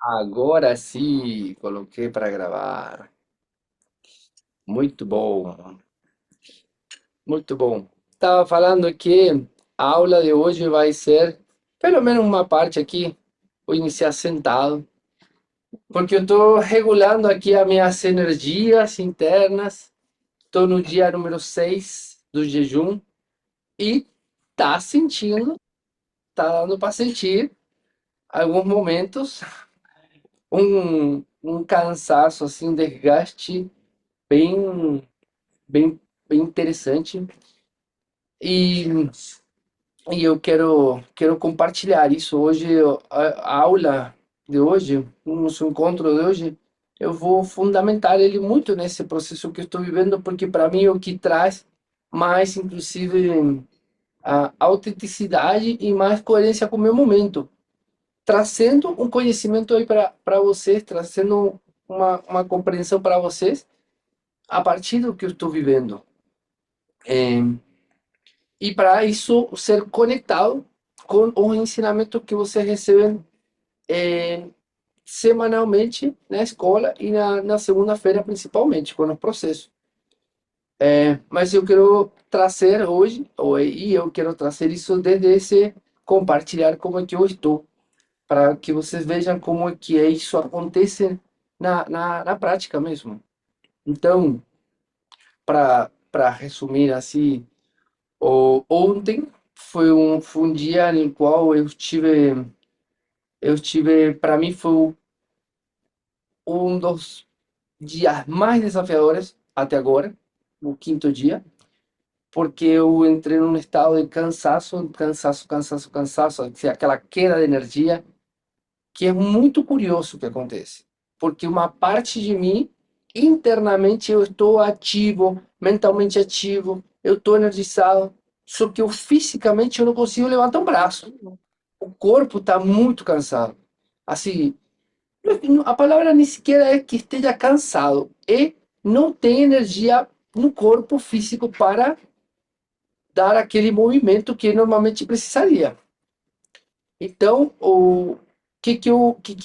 Agora sim, coloquei para gravar. Muito bom, muito bom. Estava falando que a aula de hoje vai ser, pelo menos uma parte aqui, vou iniciar sentado, porque eu estou regulando aqui as minhas energias internas. Estou no dia número 6 do jejum e tá sentindo, tá dando para sentir alguns momentos um cansaço, assim, um desgaste bem bem, bem interessante. E, e eu quero compartilhar isso hoje, a aula de hoje, o nosso encontro de hoje, eu vou fundamentar ele muito nesse processo que eu estou vivendo, porque para mim é o que traz mais, inclusive, a autenticidade e mais coerência com o meu momento, trazendo um conhecimento aí para vocês, trazendo uma compreensão para vocês a partir do que eu estou vivendo. É, e para isso ser conectado com o ensinamento que você recebe eh, semanalmente na escola e na segunda-feira, principalmente, com o processo. Mas eu quero trazer hoje, e eu quero trazer isso desde esse compartilhar como é que eu estou, para que vocês vejam como é que isso acontece na prática mesmo. Então, para resumir assim, ontem foi um dia no qual para mim foi um dos dias mais desafiadores até agora, o quinto dia, porque eu entrei num estado de cansaço, cansaço, cansaço, cansaço, assim, aquela queda de energia, que é muito curioso que acontece, porque uma parte de mim, internamente, eu estou ativo, mentalmente ativo, eu estou energizado, só que eu fisicamente eu não consigo levantar um braço. O corpo está muito cansado. Assim, a palavra nem sequer é que esteja cansado, é não tem energia no corpo físico para dar aquele movimento que normalmente precisaria. Então, o que que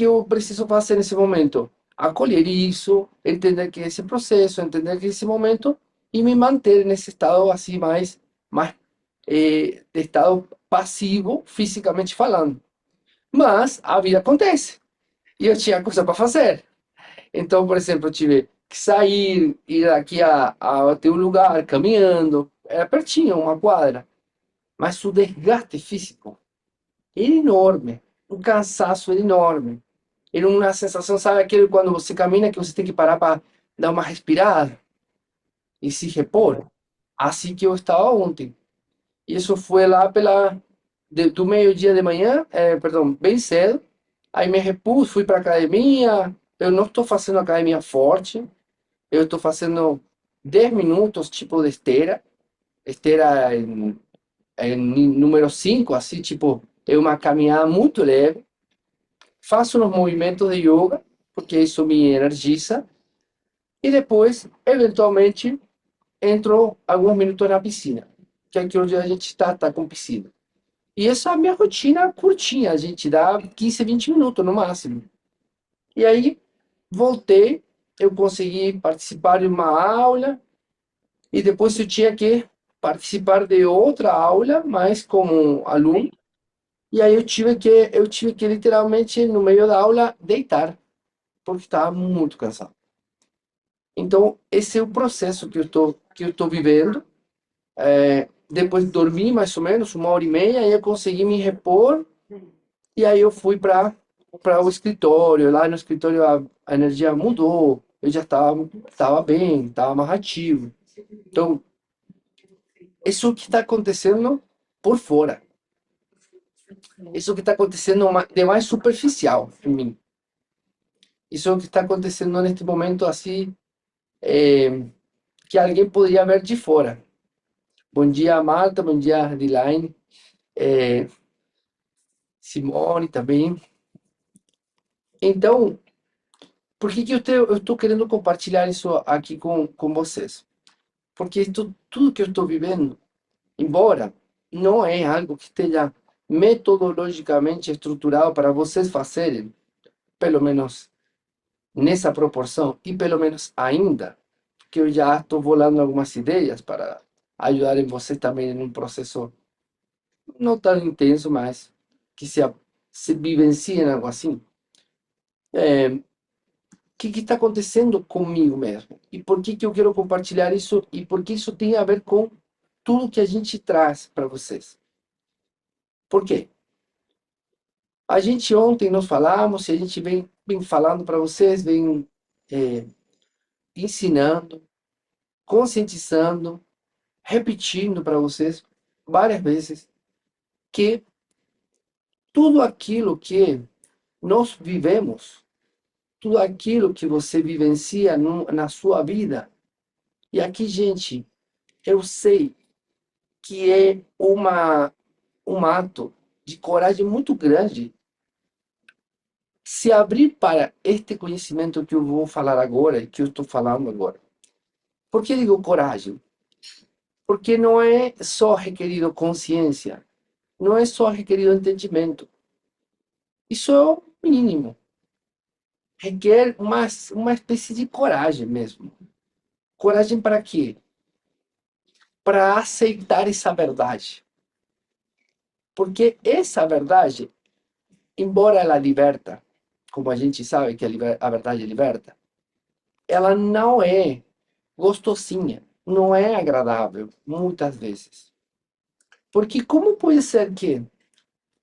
eu preciso fazer nesse momento? Acolher isso, entender que esse processo, entender que esse momento e me manter nesse estado assim de estado passivo, fisicamente falando. Mas a vida acontece e eu tinha coisa para fazer. Então, por exemplo, eu tive que sair, ir aqui até um lugar caminhando, era pertinho, uma quadra, mas o desgaste físico era enorme, um cansaço enorme. Era uma sensação, sabe aquele quando você camina que você tem que parar para dar uma respirada e se repor? Assim que eu estava ontem. Isso foi lá do meio-dia de manhã, perdão, bem cedo. Aí me repus, fui para academia. Eu não estou fazendo academia forte, eu estou fazendo 10 minutos, tipo de esteira, esteira em número 5 assim, tipo, é uma caminhada muito leve. Faço uns movimentos de yoga, porque isso me energiza, e depois, eventualmente, entro alguns minutos na piscina, que é aqui onde a gente está com piscina. E essa é a minha rotina curtinha, a gente dá 15, 20 minutos no máximo. E aí, voltei, eu consegui participar de uma aula, e depois eu tinha que participar de outra aula, mas como aluno, e aí eu tive que literalmente, no meio da aula, deitar, porque estava muito cansado. Então, esse é o processo que eu tô vivendo. Depois de dormir mais ou menos 1 hora e meia, aí eu consegui me repor, e aí eu fui para o escritório. Lá no escritório a energia mudou, eu já estava bem, estava mais ativo. Então, isso é o que está acontecendo por fora. Isso que está acontecendo de mais superficial em mim. Isso é o que está acontecendo neste momento, assim, que alguém poderia ver de fora. Bom dia, Marta. Bom dia, Adiline. É, Simone também. Então, por que que eu estou querendo compartilhar isso aqui com vocês? Porque tudo que eu estou vivendo, embora não é algo que esteja metodologicamente estruturado para vocês fazerem, pelo menos nessa proporção, e pelo menos ainda, que eu já estou bolando algumas ideias para ajudar em você também em um processo não tão intenso, mas que se vivencie em algo assim. O que está acontecendo comigo mesmo? E por que eu quero compartilhar isso? E por que isso tem a ver com tudo que a gente traz para vocês? Por quê? A gente ontem nós falamos e a gente vem falando para vocês, vem é, ensinando, conscientizando, repetindo para vocês várias vezes que tudo aquilo que nós vivemos, tudo aquilo que você vivencia na sua vida, e aqui, gente, eu sei que é um ato de coragem muito grande se abrir para este conhecimento que eu vou falar agora e que eu estou falando agora. Por que digo coragem? Porque não é só requerido consciência, não é só requerido entendimento. Isso é o mínimo. Requer uma espécie de coragem mesmo. Coragem para quê? Para aceitar essa verdade. Porque essa verdade, embora ela liberta, como a gente sabe que a verdade liberta, ela não é gostosinha, não é agradável, muitas vezes. Porque como pode ser que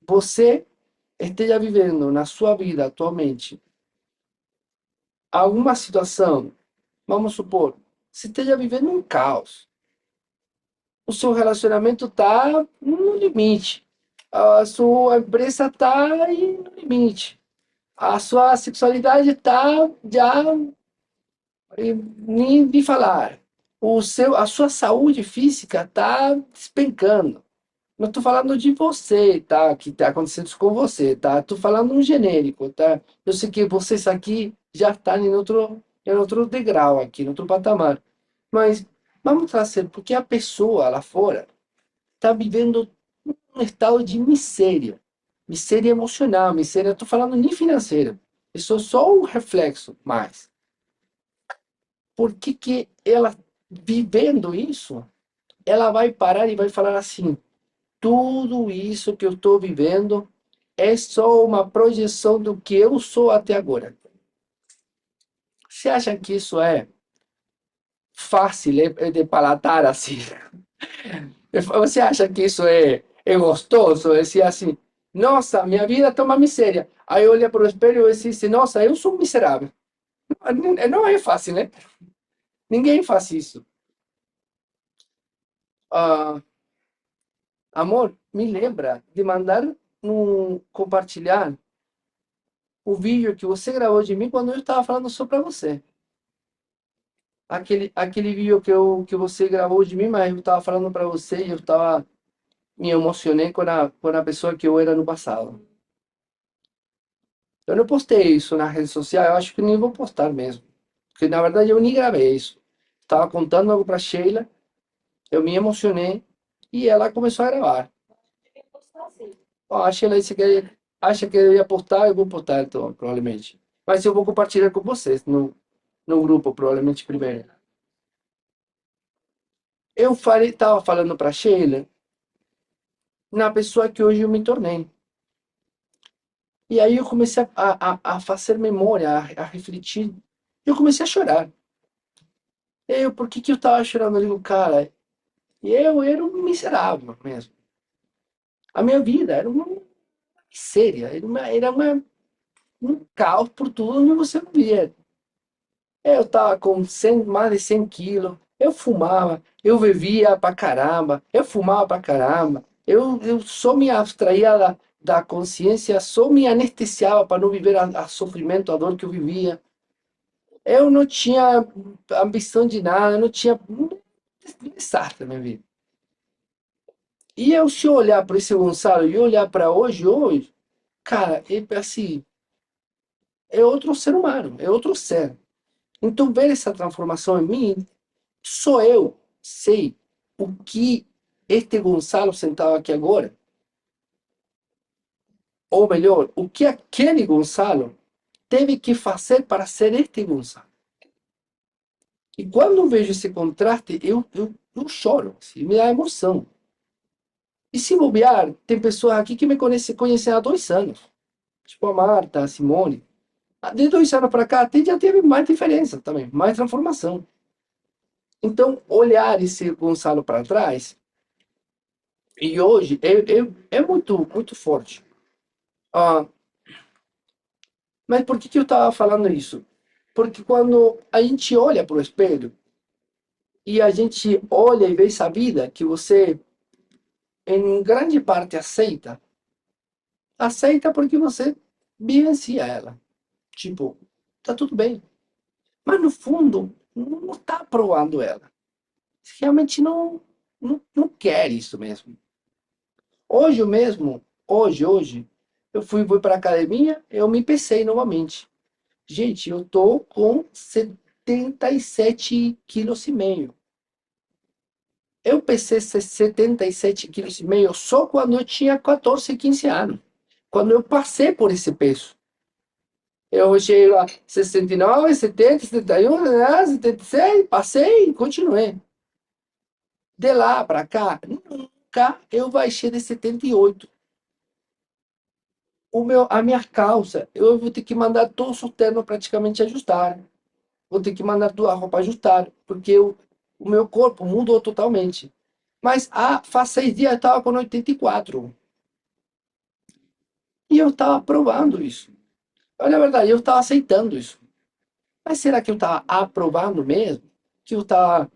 você esteja vivendo na sua vida atualmente alguma situação, vamos supor, você esteja vivendo um caos, o seu relacionamento está no limite, a sua empresa está no limite, a sua sexualidade está já nem de falar, a sua saúde física está despencando. Não estou falando de você, tá? Que está acontecendo isso com você, tá? Estou falando um genérico, tá? Eu sei que vocês aqui já estão em outro degrau aqui, em outro patamar. Mas vamos trazer, porque a pessoa lá fora está vivendo um estado de miséria. Miséria emocional, miséria, estou falando nem financeira. Isso é só um reflexo, mas por que que ela, vivendo isso, ela vai parar e vai falar assim: tudo isso que eu estou vivendo é só uma projeção do que eu sou até agora. Você acha que isso é fácil de palatar assim? Você acha que isso é gostoso? Dizer assim, nossa, minha vida está uma miséria. Aí olha para o espelho e diz assim, nossa, eu sou um miserável. Não é fácil, né? Ninguém faz isso. Ah, amor, me lembra de mandar compartilhar o vídeo que você gravou de mim quando eu estava falando só para você. Aquele vídeo que você gravou de mim, mas eu estava falando para você e me emocionei com a pessoa que eu era no passado. Eu não postei isso na rede social, eu acho que nem vou postar mesmo. Porque na verdade eu nem gravei isso. Estava contando algo para Sheila, eu me emocionei e ela começou a gravar. Ó, a Sheila acha que eu ia postar, eu vou postar então, provavelmente. Mas eu vou compartilhar com vocês no grupo, provavelmente primeiro. Eu falei, estava falando para Sheila na pessoa que hoje eu me tornei. E aí eu comecei a fazer memória, a refletir. Eu comecei a chorar. Por que que eu tava chorando? Eu digo, cara, eu era um miserável mesmo. A minha vida era uma miséria, um caos por tudo onde você via. Eu tava com mais de 100 quilos, eu fumava, eu bebia pra caramba, eu fumava pra caramba, eu só me abstraía da consciência, só me anestesiava para não viver a sofrimento, a dor que eu vivia. Eu não tinha ambição de nada, eu não tinha um desastre na minha vida. E eu, se eu olhar para esse Gonçalo e olhar para hoje, cara, é assim, é outro ser humano, é outro ser. Então, ver essa transformação em mim, só eu sei o que este Gonçalo sentado aqui agora, ou melhor, o que aquele Gonçalo teve que fazer para ser este Gonçalo? E quando eu vejo esse contraste, eu choro, assim, me dá emoção. E se bobear, tem pessoas aqui que me conhecem há 2 anos. Tipo a Marta, a Simone. De 2 anos para cá, até já teve mais diferença também, mais transformação. Então, olhar esse Gonçalo para trás, e hoje, é muito, muito forte. Ah, mas por que eu estava falando isso? Porque quando a gente olha para o espelho, e a gente olha e vê essa vida que você, em grande parte, aceita, aceita porque você vivencia ela. Tipo, tá tudo bem. Mas no fundo, não está aprovando ela. Realmente não quer isso mesmo. Hoje mesmo, hoje, eu fui para a academia, eu me pesei novamente. Gente, eu tô com 77,5 kg. Eu pesei 77,5 kg só quando eu tinha 14, 15 anos. Quando eu passei por esse peso. Eu cheguei lá 69, 70, 71, 76, passei e continuei. De lá para cá, nunca eu baixei de 78. A minha calça, eu vou ter que mandar todos os ternos praticamente ajustar. Vou ter que mandar toda a roupa ajustar, porque o meu corpo mudou totalmente. Mas faz 6 dias eu estava com 84. E eu estava provando isso. Olha a verdade, eu estava aceitando isso. Mas será que eu estava aprovando mesmo? Que eu estava.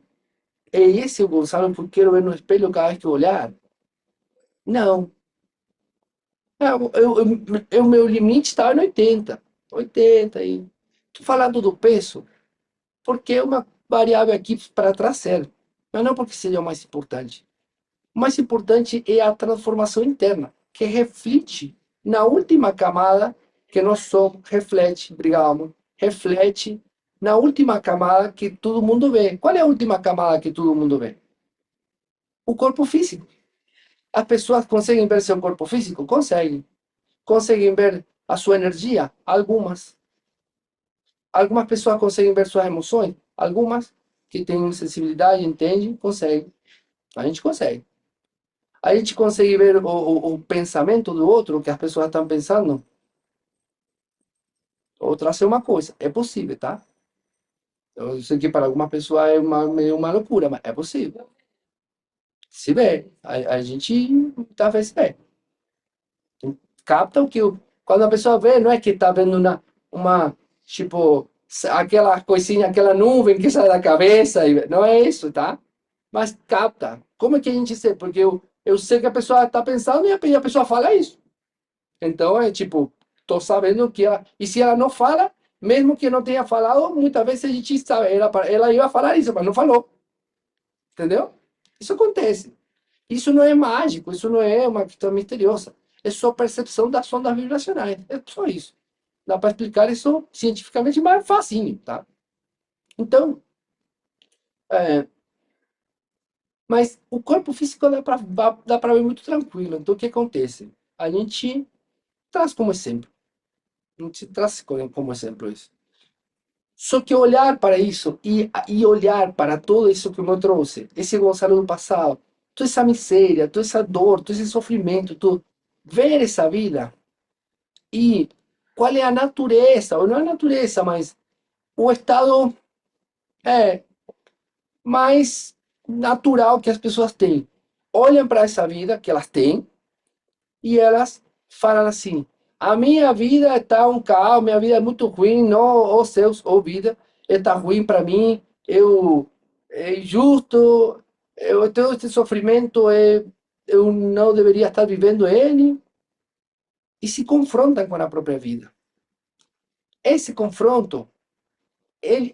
É esse o Gonçalo que eu quero ver no espelho cada vez que eu olhar? Não. O meu limite estava em 80. 80 e. Estou falando do peso, porque é uma variável aqui para trás certo. Mas não porque seja o mais importante. O mais importante é a transformação interna, que reflete na última camada que nós somos, reflete, obrigado, amor, reflete na última camada que todo mundo vê. Qual é a última camada que todo mundo vê? O corpo físico. As pessoas conseguem ver seu corpo físico? Conseguem. Conseguem ver a sua energia? Algumas. Algumas pessoas conseguem ver suas emoções? Algumas que têm sensibilidade, entendem, conseguem. A gente consegue. A gente consegue ver o pensamento do outro, o que as pessoas estão pensando, ou trazer uma coisa. É possível, tá? Eu sei que para algumas pessoas é meio uma loucura, mas é possível. Se vê, a gente talvez vê. Capta o que. Quando a pessoa vê, não é que está vendo tipo, aquela coisinha, aquela nuvem que sai da cabeça, não é isso, tá? Mas capta. Como é que a gente sabe? Porque eu sei que a pessoa está pensando e a pessoa fala isso. Então é tipo, tô sabendo que ela. E se ela não fala, mesmo que não tenha falado, muitas vezes a gente sabe, ela ia falar isso, mas não falou. Entendeu? Isso acontece. Isso não é mágico, isso não é uma questão misteriosa. É só percepção das ondas vibracionais. É só isso. Dá para explicar isso cientificamente mais facinho, tá? Então, é, mas o corpo físico dá para ver muito tranquilo. Então, o que acontece? A gente traz como exemplo. A gente traz como exemplo isso. Só que olhar para isso e olhar para tudo isso que eu trouxe, esse Gonçalo do passado, toda essa miséria, toda essa dor, todo esse sofrimento, tudo, ver essa vida e qual é a natureza, ou não a natureza, mas o estado é mais natural que as pessoas têm. Olham para essa vida que elas têm e elas falam assim: a minha vida está um caos, minha vida é muito ruim, não, oh céus, oh vida, está ruim para mim, é injusto, todo esse sofrimento, eu não deveria estar vivendo ele, e se confrontam com a própria vida. Esse confronto,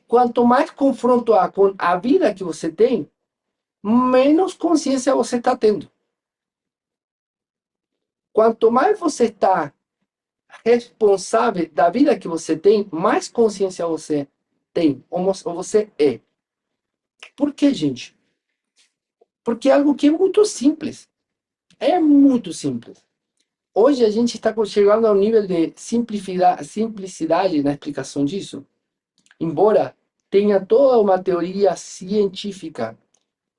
quanto mais confronto há com a vida que você tem, menos consciência você está tendo. Quanto mais você está responsável da vida que você tem, mais consciência você tem, ou você é. Por que, gente? Porque é algo que é muito simples. É muito simples. Hoje a gente está chegando ao nível de simplicidade na explicação disso, embora tenha toda uma teoria científica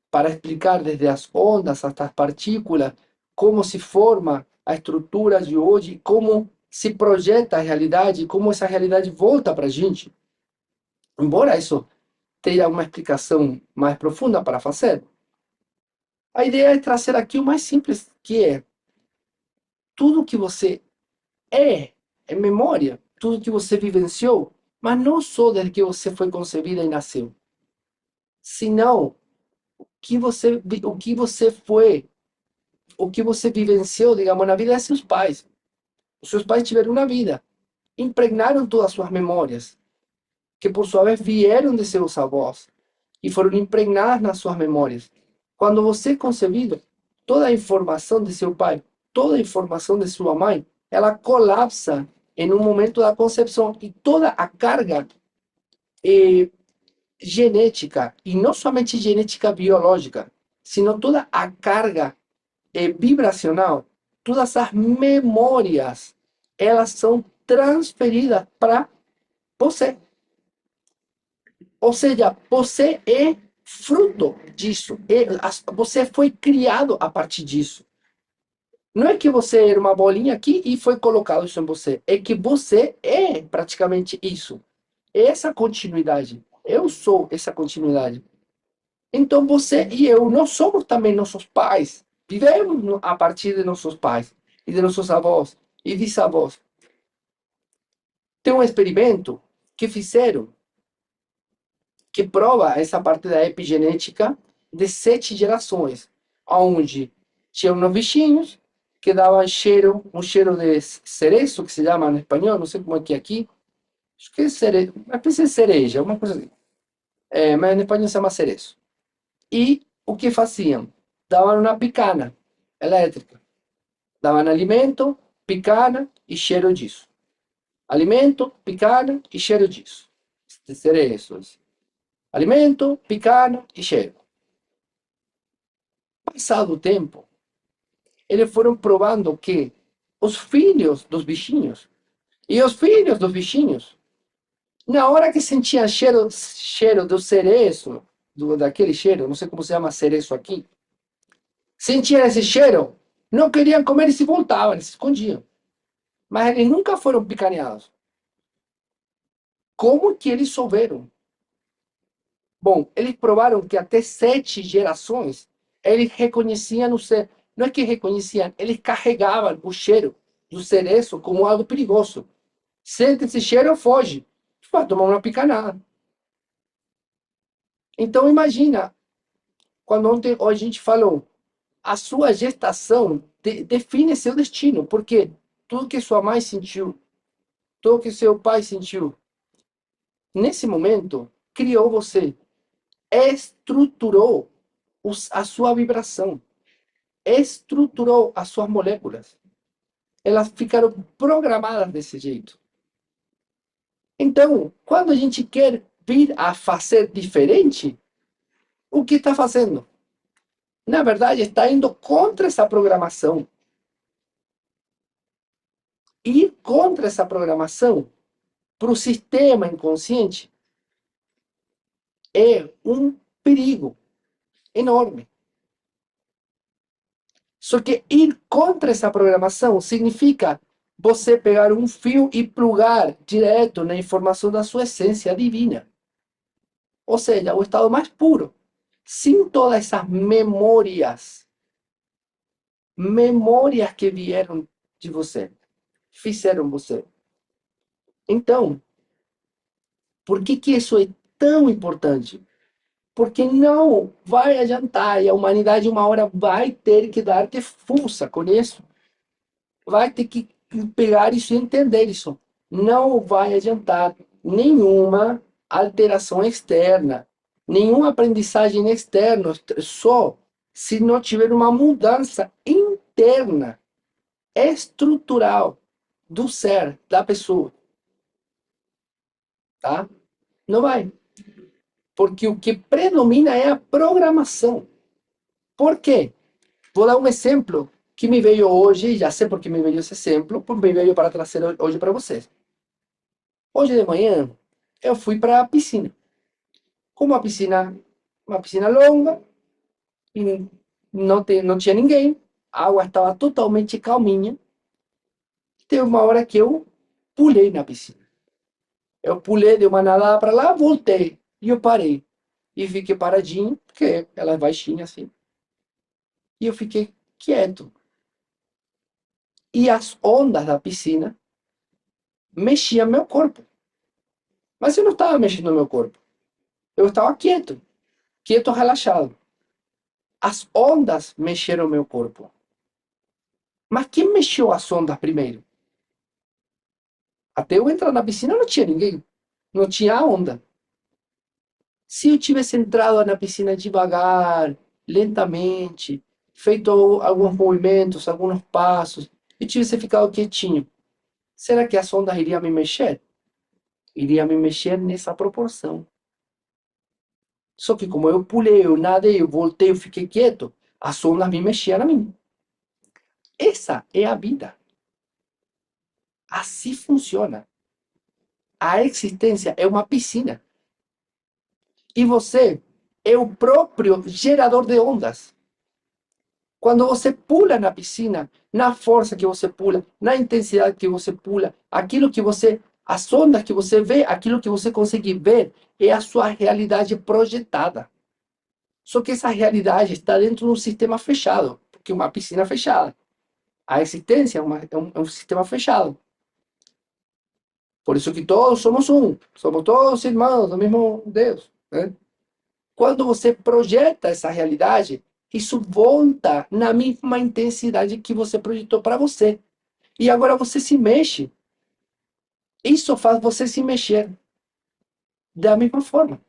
para explicar desde as ondas até as partículas como se forma a estrutura de hoje, como se projeta a realidade, como essa realidade volta para a gente. Embora isso tenha uma explicação mais profunda para fazer, a ideia é trazer aqui o mais simples, que é tudo que você é memória, tudo que você vivenciou, mas não só desde que você foi concebida e nasceu, senão o que você foi, o que você vivenciou, digamos, na vida de seus pais. Os seus pais tiveram uma vida, impregnaram todas as suas memórias, que por sua vez vieram de seus avós e foram impregnadas nas suas memórias. Quando você é concebido, toda a informação de seu pai, toda a informação de sua mãe, ela colapsa em um momento da concepção e toda a carga eh, genética, e não somente genética biológica, sino toda a carga vibracional, todas as memórias, elas são transferidas para você. Ou seja, você é fruto disso. Você foi criado a partir disso. Não é que você era uma bolinha aqui e foi colocado isso em você. É que você é praticamente isso. Essa continuidade. Eu sou essa continuidade. Então você e eu, nós somos também nossos pais. Vivemos a partir de nossos pais e de nossos avós e bisavós. Tem um experimento que fizeram que prova essa parte da epigenética de 7 gerações, onde tinha uns bichinhos que davam cheiro, um cheiro de cereço, que se chama em espanhol, não sei como é que é aqui, acho que é cereja, uma espécie de cereja, uma coisa assim. Mas em espanhol se chama cereço. E o que faziam? Davam uma picana elétrica, davam alimento, picana e cheiro disso. Alimento, picana e cheiro disso. De cereço. Alimento, picana e cheiro. Passado o tempo, eles foram provando que os filhos dos bichinhos e os filhos dos bichinhos, na hora que sentiam cheiro do cereço, daquele cheiro, não sei como se chama cereço aqui, sentiam esse cheiro, não queriam comer e se voltavam, eles se escondiam. Mas eles nunca foram picaneados. Como que eles souberam? Bom, eles provaram que até 7 gerações eles reconheciam o ser. Não é que reconheciam, eles carregavam o cheiro do cereço como algo perigoso. Sente esse cheiro, foge. Vai tomar uma picanada. Então imagina, quando ontem a gente falou, a sua gestação define seu destino, porque tudo que sua mãe sentiu, tudo que seu pai sentiu, nesse momento, criou você, estruturou a sua vibração, estruturou as suas moléculas. Elas ficaram programadas desse jeito. Então, quando a gente quer vir a fazer diferente, o que está fazendo? Na verdade, está indo contra essa programação. Ir contra essa programação para o sistema inconsciente é um perigo enorme. Só que ir contra essa programação significa você pegar um fio e plugar direto na informação da sua essência divina. Ou seja, o estado mais puro, sem todas essas memórias que vieram de você, fizeram você. Então, por que que isso é tão importante? Porque não vai adiantar e a humanidade uma hora vai ter que dar de fuça com isso. Vai ter que pegar isso e entender isso. Não vai adiantar nenhuma alteração externa, nenhuma aprendizagem externa, só se não tiver uma mudança interna, estrutural do ser, da pessoa, tá? Não vai. Porque o que predomina é a programação. Por quê? Vou dar um exemplo que me veio hoje, já sei por que me veio esse exemplo, me veio para trazer hoje para vocês. Hoje de manhã, eu fui para a piscina. Como uma piscina longa, e não tinha ninguém, a água estava totalmente calminha. Teve uma hora que eu pulei na piscina. Eu pulei, dei uma nadada para lá, voltei. E eu parei. E fiquei paradinho, porque ela é baixinha assim. E eu fiquei quieto. E as ondas da piscina mexiam meu corpo. Mas eu não estava mexendo meu corpo. Eu estava quieto, quieto, relaxado. As ondas mexeram meu corpo. Mas quem mexeu as ondas primeiro? Até eu entrar na piscina não tinha ninguém. Não tinha onda. Se eu tivesse entrado na piscina devagar, lentamente, feito alguns movimentos, alguns passos, e tivesse ficado quietinho, será que as ondas iriam me mexer? Iria me mexer nessa proporção. Só que como eu pulei, eu nadei, eu voltei, eu fiquei quieto, as ondas me mexiam a mim. Essa é a vida. Assim funciona. A existência é uma piscina. E você é o próprio gerador de ondas. Quando você pula na piscina, na força que você pula, na intensidade que você pula, aquilo que você, as ondas que você vê, aquilo que você consegue ver, é a sua realidade projetada. Só que essa realidade está dentro de um sistema fechado, porque é uma piscina fechada. A existência é um sistema fechado. Por isso que todos somos um, somos todos irmãos do mesmo Deus, né? Quando você projeta essa realidade, isso volta na mesma intensidade que você projetou para você. E agora você se mexe. Isso faz você se mexer da mesma forma.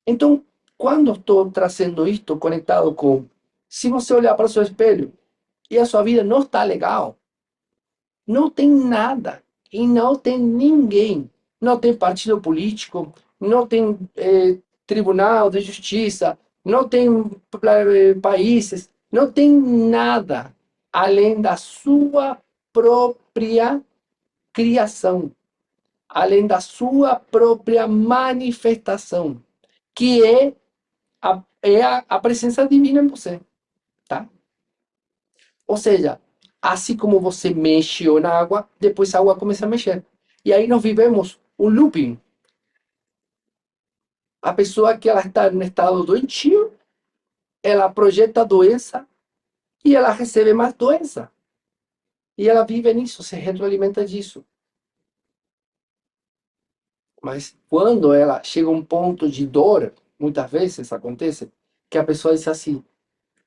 Então, quando estou trazendo isto conectado com, se você olhar para o seu espelho e a sua vida não está legal, não tem nada e não tem ninguém, não tem partido político, não tem tribunal de justiça, não tem países, não tem nada além da sua própria criação, além da sua própria manifestação, que é a presença divina em você, tá? Ou seja, assim como você mexeu na água, depois a água começa a mexer. E aí nós vivemos um looping. A pessoa que ela está em estado doentio, ela projeta a doença e ela recebe mais doença. E ela vive nisso, se retroalimenta disso. Mas quando ela chega a um ponto de dor, muitas vezes acontece, que a pessoa diz assim,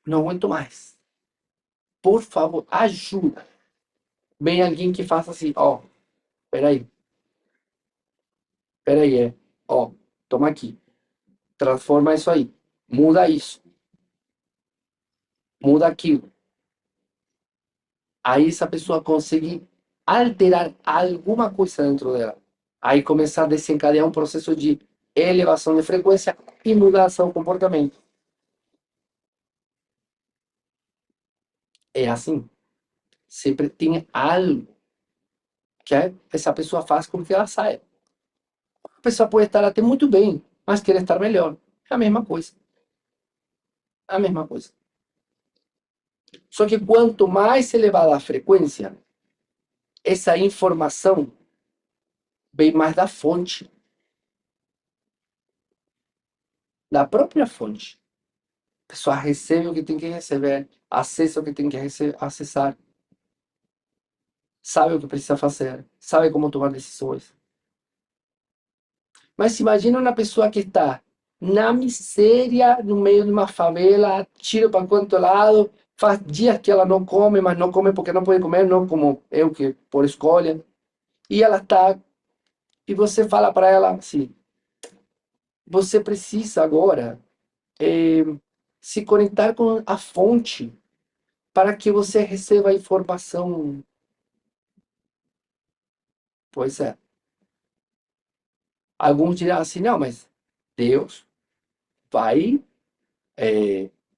não aguento mais. Por favor, ajuda. Vem alguém que faça assim, ó, peraí, peraí, ó, toma aqui. Transforma isso aí. Muda isso. Muda aquilo. Aí essa pessoa consegue alterar alguma coisa dentro dela. Aí começar a desencadear um processo de elevação de frequência e mudança do comportamento. É assim. Sempre tem algo que essa pessoa faz com que ela saia. A pessoa pode estar até muito bem, mas quer estar melhor. É a mesma coisa. É a mesma coisa. Só que quanto mais elevada a frequência, essa informação vem mais da fonte, da própria fonte. A pessoa recebe o que tem que receber, acessa o que tem que acessar, sabe o que precisa fazer, sabe como tomar decisões. Mas imagina uma pessoa que está na miséria, no meio de uma favela, tiro para quanto lado, faz dias que ela não come, mas não come porque não pode comer, não como eu que por escolha. E ela está, e você fala para ela assim, você precisa agora eh, se conectar com a fonte para que você receba a informação. Pois é. Alguns dirão assim, não, mas Deus vai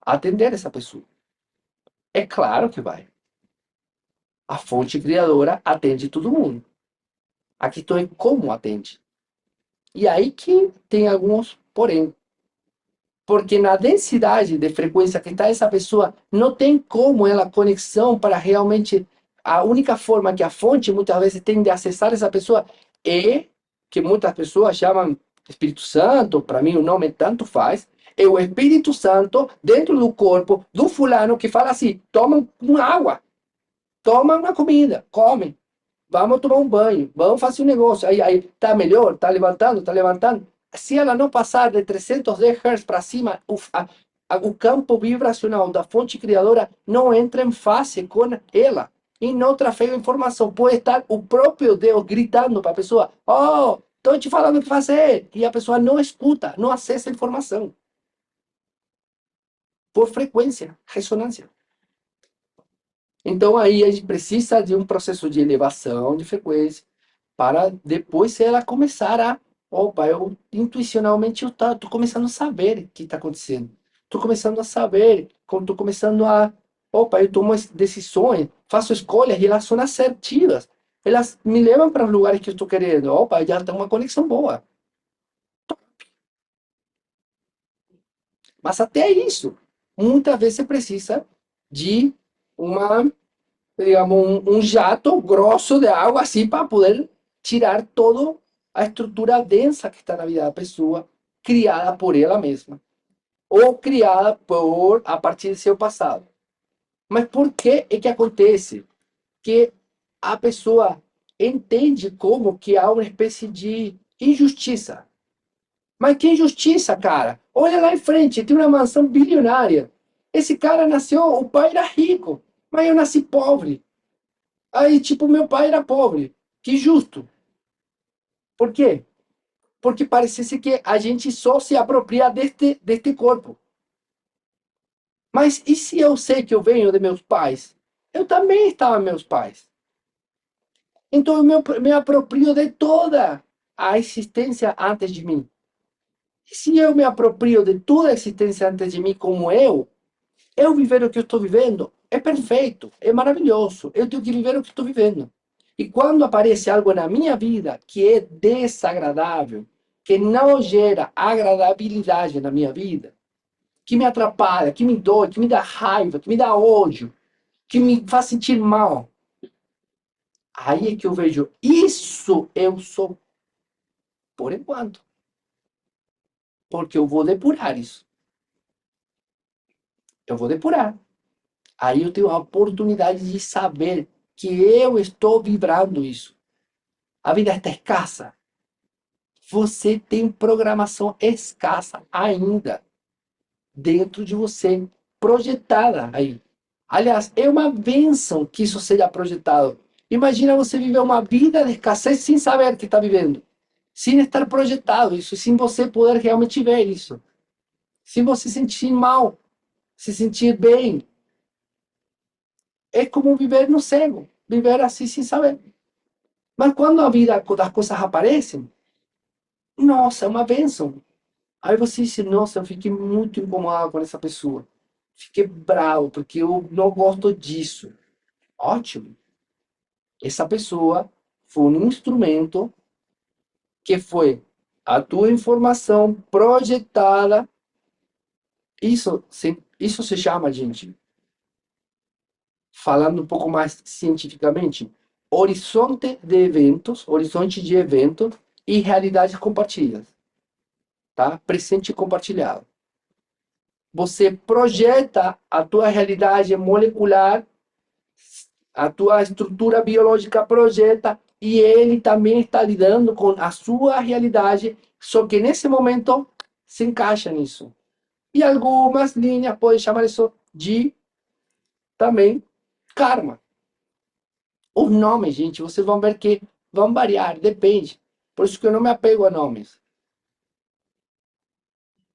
atender essa pessoa. É claro que vai. A fonte criadora atende todo mundo. A questão é como atende. E aí que tem alguns porém. Porque na densidade de frequência que está essa pessoa, não tem como ela conexão para realmente. A única forma que a fonte muitas vezes tem de acessar essa pessoa é que muitas pessoas chamam Espírito Santo, para mim o nome tanto faz, é o Espírito Santo dentro do corpo do fulano que fala assim: toma uma água, toma uma comida, come, vamos tomar um banho, vamos fazer um negócio. Aí tá melhor, tá levantando, tá levantando. Se ela não passar de 310 Hz para cima, o campo vibracional da fonte criadora não entra em fase com ela e não trafega informação. Pode estar o próprio Deus gritando para a pessoa: oh, estou te falando o que fazer. E a pessoa não escuta, não acessa a informação. Por frequência, ressonância. Então aí a gente precisa de um processo de elevação de frequência para depois ela começar a, opa, eu intuicionalmente eu tô começando a saber o que está acontecendo. Estou começando a saber, estou começando a, opa, eu tomo decisões, faço escolhas e elas são assertivas. Elas me levam para os lugares que eu estou querendo. Opa, já tem uma conexão boa. Mas até isso, muitas vezes você precisa de uma, digamos, um jato grosso de água assim para poder tirar toda a estrutura densa que está na vida da pessoa, criada por ela mesma ou criada por a partir do seu passado. Mas por que é que acontece que a pessoa entende como que há uma espécie de injustiça? Mas que injustiça, cara! Olha lá em frente, tem uma mansão bilionária. Esse cara nasceu, o pai era rico, mas eu nasci pobre. Aí, tipo, meu pai era pobre. Que justo. Por quê? Porque parecesse que a gente só se apropria deste corpo. Mas e se eu sei que eu venho de meus pais? Eu também estava meus pais. Então eu me aproprio de toda a existência antes de mim. E se eu me aproprio de toda a existência antes de mim como eu viver o que eu estou vivendo, é perfeito, é maravilhoso. Eu tenho que viver o que estou vivendo. E quando aparece algo na minha vida que é desagradável, que não gera agradabilidade na minha vida, que me atrapalha, que me dói, que me dá raiva, que me dá ódio, que me faz sentir mal, aí é que eu vejo, isso eu sou por enquanto, porque eu vou depurar isso. Eu vou depurar. Aí eu tenho a oportunidade de saber que eu estou vibrando isso. A vida está escassa. Você tem programação escassa ainda dentro de você, projetada aí. Aliás, é uma bênção que isso seja projetado. Imagina você viver uma vida de escassez sem saber que está vivendo, sem estar projetado isso, sem você poder realmente ver isso, sem você se sentir mal, se sentir bem. É como viver no cego, viver assim sem saber. Mas quando a vida das coisas aparecem, nossa, é uma bênção. Aí você diz, nossa, eu fiquei muito incomodado com essa pessoa. Fiquei bravo, porque eu não gosto disso. Ótimo. Essa pessoa foi um instrumento que foi a tua informação projetada. Isso se chama, gente, falando um pouco mais cientificamente, horizonte de eventos e realidades compartilhadas, tá? Presente compartilhado. Você projeta a tua realidade molecular, a tua estrutura biológica projeta e ele também está lidando com a sua realidade, só que nesse momento se encaixa nisso. E algumas linhas podem chamar isso de também karma. Os nomes, gente, vocês vão ver que vão variar, depende. Por isso que eu não me apego a nomes.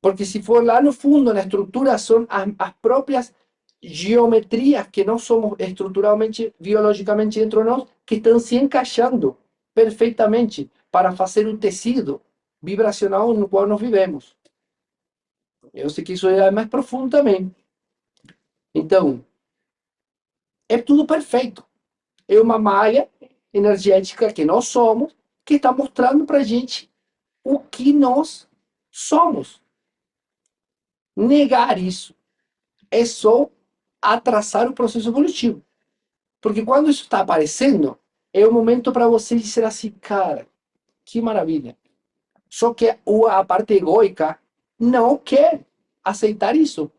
Porque se for lá no fundo, na estrutura, são as próprias geometrias que não somos estruturalmente, biologicamente dentro de nós, que estão se encaixando perfeitamente para fazer o tecido vibracional no qual nós vivemos. Eu sei que isso é mais profundo também. Então, É tudo perfeito. É uma malha energética que nós somos, que está mostrando para a gente o que nós somos. Negar isso é só atrasar o processo evolutivo. Porque quando isso está aparecendo, é o momento para você dizer assim, cara, que maravilha. Só que a parte egoica não quer aceitar isso.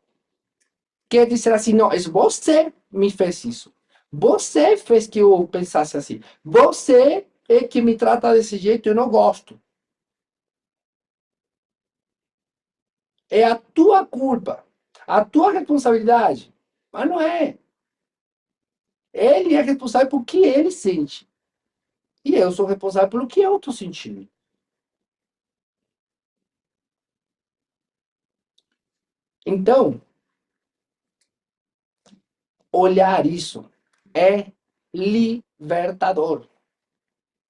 Quer dizer assim, não, é você me fez isso. Você fez que eu pensasse assim. Você é que me trata desse jeito e eu não gosto. É a tua culpa, a tua responsabilidade. Mas não é. Ele é responsável por que ele sente. E eu sou responsável pelo que eu estou sentindo. Então, olhar isso é libertador.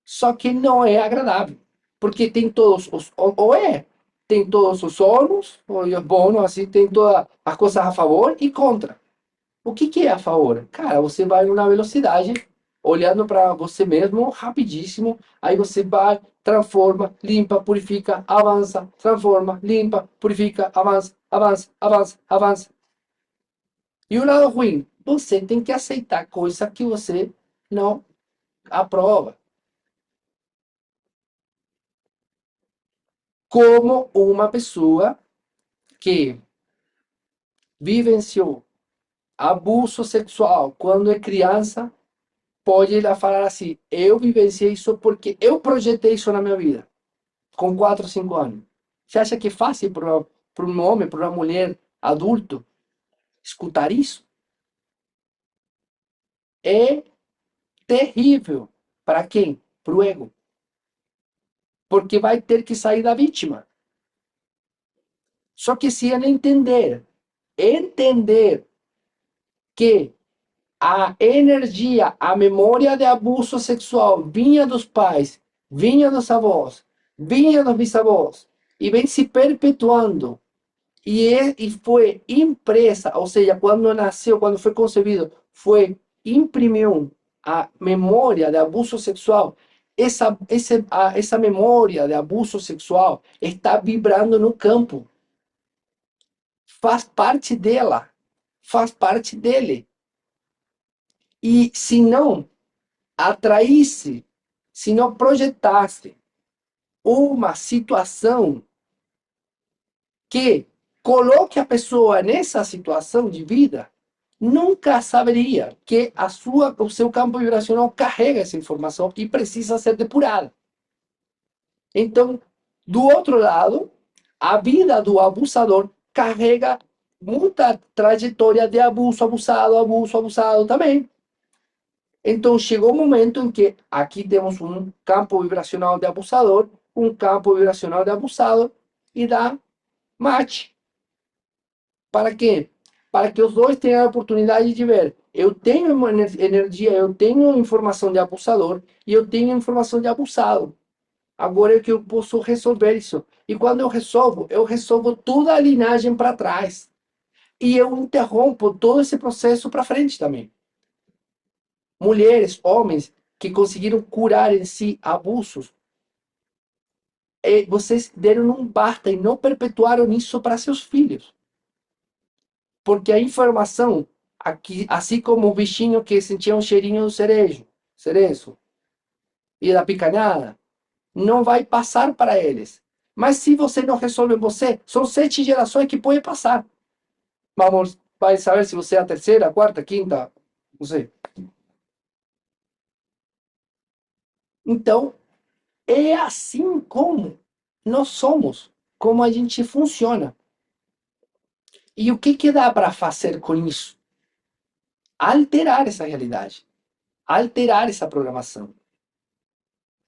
Só que não é agradável. Porque tem todos os. Ou é. Tem todos os ônus, ou os bônus, assim, tem todas as coisas a favor e contra. O que, que é a favor? Cara, você vai numa velocidade, olhando para você mesmo, rapidíssimo, aí você vai, transforma, limpa, purifica, avança, transforma, limpa, purifica, avança, avança, avança, avança. E o lado ruim, você tem que aceitar coisa que você não aprova. Como uma pessoa que vivenciou abuso sexual quando é criança, pode ela falar assim: eu vivenciei isso porque eu projetei isso na minha vida, com 4 ou 5 anos. Você acha que é fácil para um homem, para uma mulher adulto, escutar isso? É terrível. Para quem? Para o ego. Porque vai ter que sair da vítima. Só que se ela entender que a energia, a memória de abuso sexual vinha dos pais, vinha dos avós, vinha dos bisavós e vem se perpetuando e foi impressa, ou seja, quando nasceu, quando foi concebido, foi imprimiu a memória de abuso sexual. Essa memória de abuso sexual está vibrando no campo, faz parte dela, faz parte dele. E se não atraísse, se não projetasse uma situação que coloque a pessoa nessa situação de vida, nunca saberia que o seu campo vibracional carrega essa informação e precisa ser depurada. Então, do outro lado, a vida do abusador carrega muita trajetória de abuso, abusado, abuso, abusado também. Então chegou o momento em que aqui temos um campo vibracional de abusador, um campo vibracional de abusado e dá match. Para quê? Para que os dois tenham a oportunidade de ver. Eu tenho energia, eu tenho informação de abusador e eu tenho informação de abusado. Agora é que eu posso resolver isso. E quando eu resolvo toda a linhagem para trás. E eu interrompo todo esse processo para frente também. Mulheres, homens que conseguiram curar em si abusos, vocês deram um basta e não perpetuaram isso para seus filhos. Porque a informação, aqui, assim como o bichinho que sentia um cheirinho do cerezo e da picanhada, não vai passar para eles. Mas se você não resolve você, são 7 gerações que pode passar. Vamos, vai saber se você é a terceira, a quarta, a quinta, não sei. Então, é assim como nós somos, como a gente funciona. E o que dá para fazer com isso? Alterar essa realidade, alterar essa programação.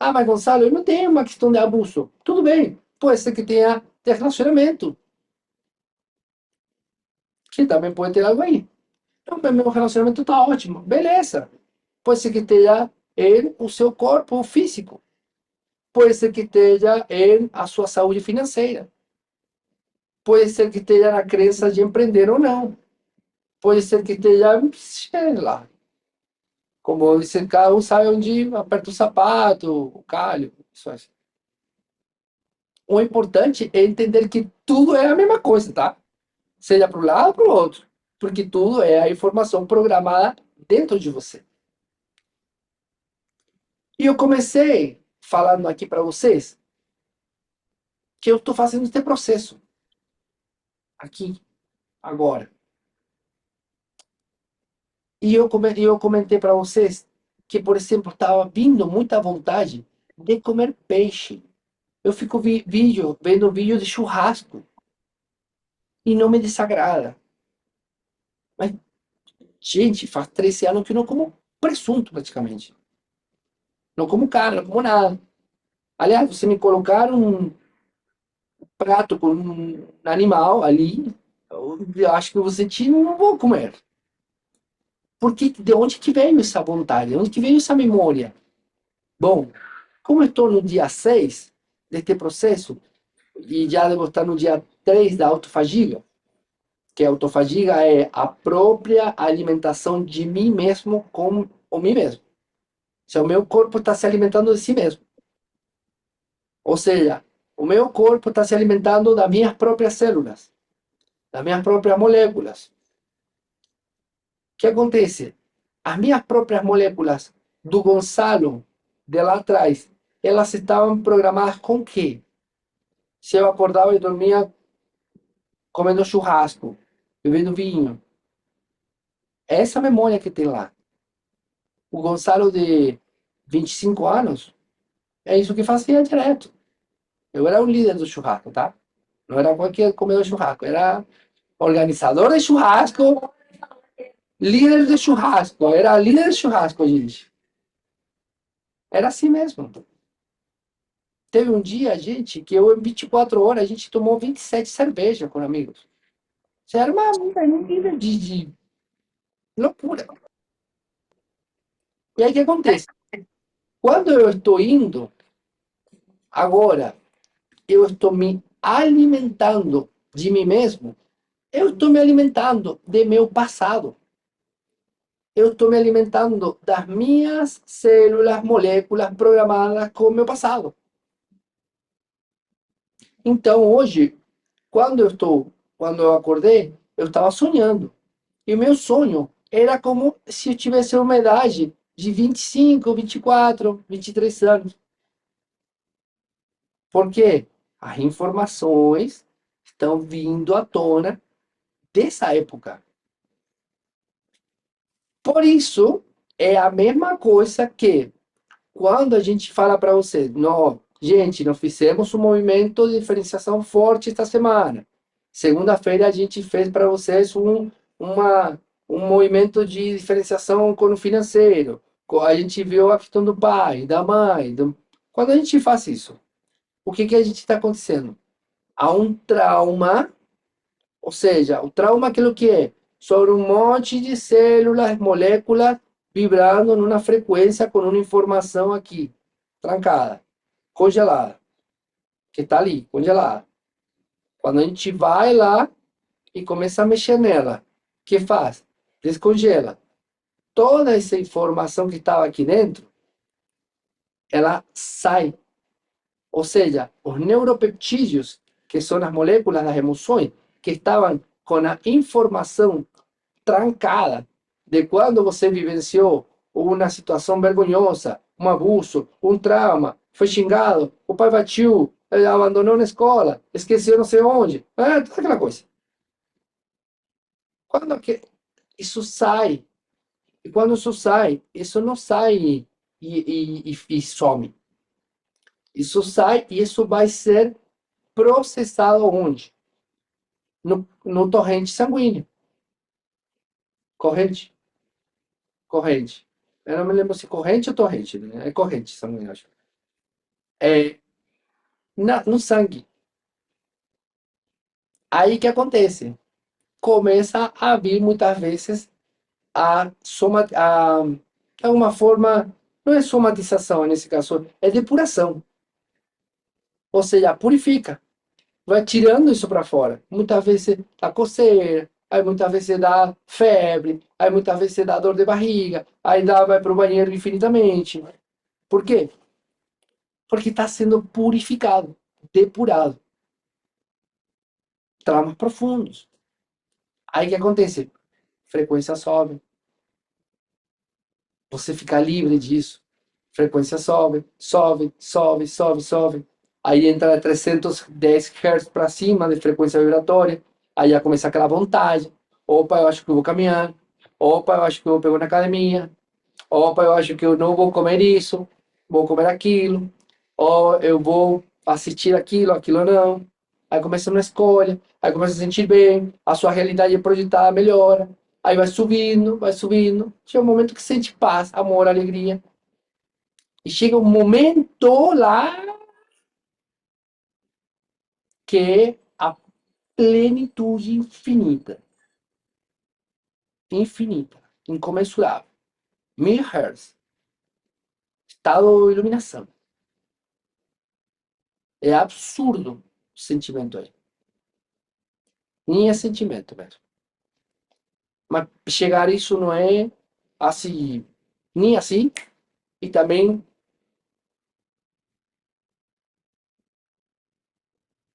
Ah, mas Gonçalo, eu não tenho uma questão de abuso. Tudo bem, pode ser que tenha de relacionamento, que também pode ter algo aí. Então, meu relacionamento está ótimo, beleza. Pode ser que tenha em o seu corpo físico, pode ser que tenha em a sua saúde financeira, pode ser que tenha na crença de empreender ou não, pode ser que tenha, sei lá. Como dizem, cada um sabe onde aperta o sapato, o calho, isso assim. O importante é entender que tudo é a mesma coisa, tá? Seja para um lado ou para o outro. Porque tudo é a informação programada dentro de você. E eu comecei falando aqui para vocês que eu estou fazendo esse processo aqui, agora. E eu comentei para vocês que, por exemplo, estava vindo muita vontade de comer peixe. Eu fico vendo vídeo de churrasco e não me desagrada. Mas, gente, faz 13 anos que eu não como presunto, praticamente. Não como carne, não como nada. Aliás, você me colocar um prato com um animal ali, eu acho que você não vou comer. Porque de onde que veio essa vontade? De onde que veio essa memória? Bom, como eu estou no dia 6 deste processo, e já devo estar no dia 3 da autofagia, que a autofagia é a própria alimentação de mim mesmo com o mim mesmo. Se o meu corpo está se alimentando de si mesmo. Ou seja, o meu corpo está se alimentando das minhas próprias células, das minhas próprias moléculas. O que acontece? As minhas próprias moléculas do Gonçalo, de lá atrás, elas estavam programadas com o quê? Se eu acordava e dormia comendo churrasco, bebendo vinho. Essa memória que tem lá. O Gonçalo de 25 anos, é isso que fazia direto. Eu era o líder do churrasco, tá? Não era qualquer comedor de churrasco, era organizador de churrasco, líder de churrasco, era líder de churrasco, gente. Era assim mesmo. Teve um dia, gente, que eu, em 24 horas, a gente tomou 27 cerveja com amigos. Isso era um nível de loucura. E aí o que acontece? Quando eu estou indo, agora, eu estou me alimentando de mim mesmo, eu estou me alimentando de meu passado. Eu estou me alimentando das minhas células, moléculas programadas com o meu passado. Então, hoje, quando eu acordei, eu estava sonhando. E o meu sonho era como se eu tivesse uma idade de 25, 24, 23 anos. Porque as informações estão vindo à tona dessa época. Por isso, é a mesma coisa que quando a gente fala para você, não, gente, nós fizemos um movimento de diferenciação forte esta semana. Segunda-feira a gente fez para vocês uma, um movimento de diferenciação com o financeiro. A gente viu a questão do pai, da mãe. Quando a gente faz isso, o que que a gente está acontecendo? Há um trauma, ou seja, o trauma aquilo que é sobre um monte de células, moléculas vibrando numa frequência com uma informação aqui, trancada, congelada, que está ali, congelada. Quando a gente vai lá e começa a mexer nela, o que faz? Descongela. Toda essa informação que estava aqui dentro, ela sai. Ou seja, os neuropeptídeos, que são as moléculas das emoções, que estavam com a informação trancada de quando você vivenciou uma situação vergonhosa, um abuso, um trauma, foi xingado, o pai batiu, abandonou na escola, esqueceu não sei onde, toda aquela coisa. Quando que isso sai, e quando isso sai, isso não sai e some. Isso sai e isso vai ser processado onde? No torrente sanguíneo. Corrente? Corrente. Eu não me lembro se corrente ou torrente, né? É corrente sanguínea, acho. É, no sangue. Aí que acontece? Começa a vir muitas vezes é uma forma, não é somatização nesse caso, é depuração. Ou seja, purifica, vai tirando isso para fora. Muitas vezes a coceira, aí muitas vezes dá febre, aí muitas vezes dá dor de barriga, aí vai para o banheiro infinitamente. Por quê? Porque está sendo purificado, depurado, traumas profundos. Aí o que acontece? Frequência sobe, você fica livre disso. Frequência sobe, sobe, sobe, sobe, sobe. Aí entra 310 Hz para cima de frequência vibratória. Aí já começa aquela vontade. Opa, eu acho que eu vou caminhar. Opa, eu acho que eu vou pegar na academia. Opa, eu acho que eu não vou comer isso, vou comer aquilo. Ou eu vou assistir aquilo, aquilo não. Aí começa uma escolha, aí começa a sentir bem, a sua realidade projetada melhora. Aí vai subindo, vai subindo. Chega um momento que sente paz, amor, alegria. E chega um momento lá que é a plenitude infinita. Infinita, incomensurável. 1000 Hz, estado de iluminação. É absurdo o sentimento aí. Nem é sentimento mesmo. Mas chegar a isso não é assim, nem assim, e também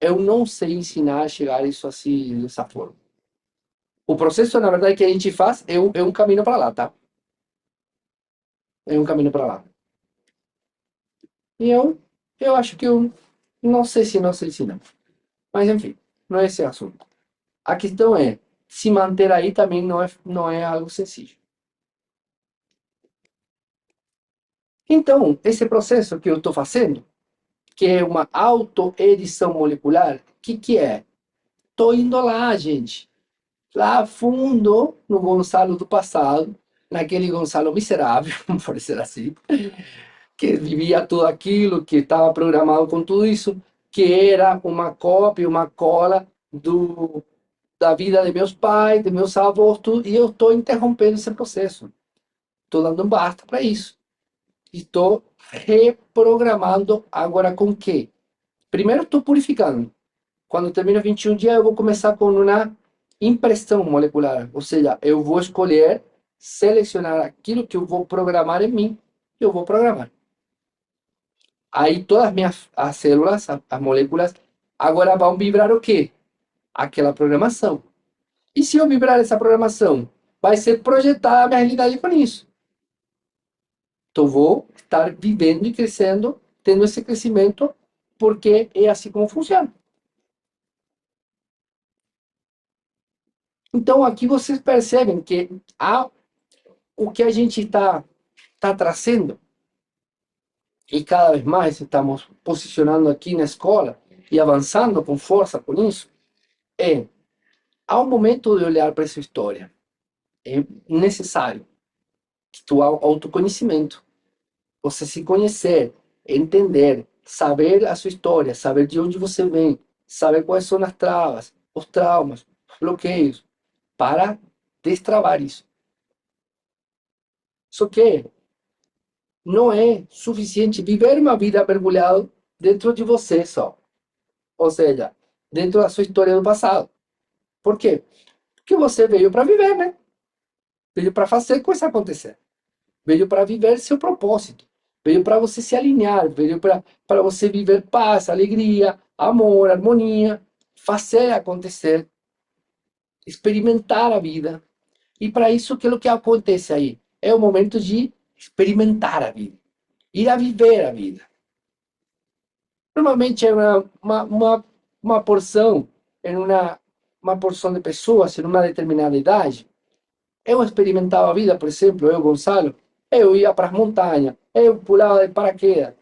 eu não sei ensinar a chegar a isso assim, dessa forma. O processo, na verdade, que a gente faz é um caminho para lá, tá? É um caminho para lá. E eu acho que eu não sei se não sei ensinar. Mas enfim, não é esse assunto. A questão é, se manter aí também não é algo sencillo. Então, esse processo que eu estou fazendo, que é uma autoedição molecular, o que é? Estou indo lá, gente. Lá fundo, no Gonçalo do passado, naquele Gonçalo miserável, por dizer assim, que vivia tudo aquilo, que estava programado com tudo isso, que era uma cópia, uma cola da vida de meus pais, de meus avós, tudo, e eu estou interrompendo esse processo. Estou dando um basta para isso. Estou reprogramando agora com o quê? Primeiro estou purificando. Quando termina 21 dias, eu vou começar com uma impressão molecular. Ou seja, eu vou escolher, selecionar aquilo que eu vou programar em mim. Eu vou programar. Aí todas as células, as moléculas, agora vão vibrar o quê? Aquela programação. E se eu vibrar essa programação, vai ser projetada a minha realidade com isso. Então vou estar vivendo e crescendo, tendo esse crescimento, porque é assim como funciona. Então aqui vocês percebem que o que a gente está trazendo, e cada vez mais estamos posicionando aqui na escola e avançando com força com isso, há um momento de olhar para essa história. É necessário o autoconhecimento. Você se conhecer, entender, saber a sua história, saber de onde você vem, saber quais são as travas, os traumas, os bloqueios, para destravar isso. Só que não é suficiente viver uma vida mergulhado dentro de você só. Ou seja, dentro da sua história do passado. Por quê? Porque você veio para viver, né? Veio para fazer coisa acontecer. Veio para viver seu propósito. Veio para você se alinhar. Veio para você viver paz, alegria, amor, harmonia. Fazer acontecer. Experimentar a vida. E para isso, o que acontece aí? É o momento de experimentar a vida. Ir a viver a vida. Normalmente é uma porção, em uma porção de pessoas em uma determinada idade. Eu experimentava a vida, por exemplo, eu, Gonçalo, eu ia para as montanhas, eu pulava de paraquedas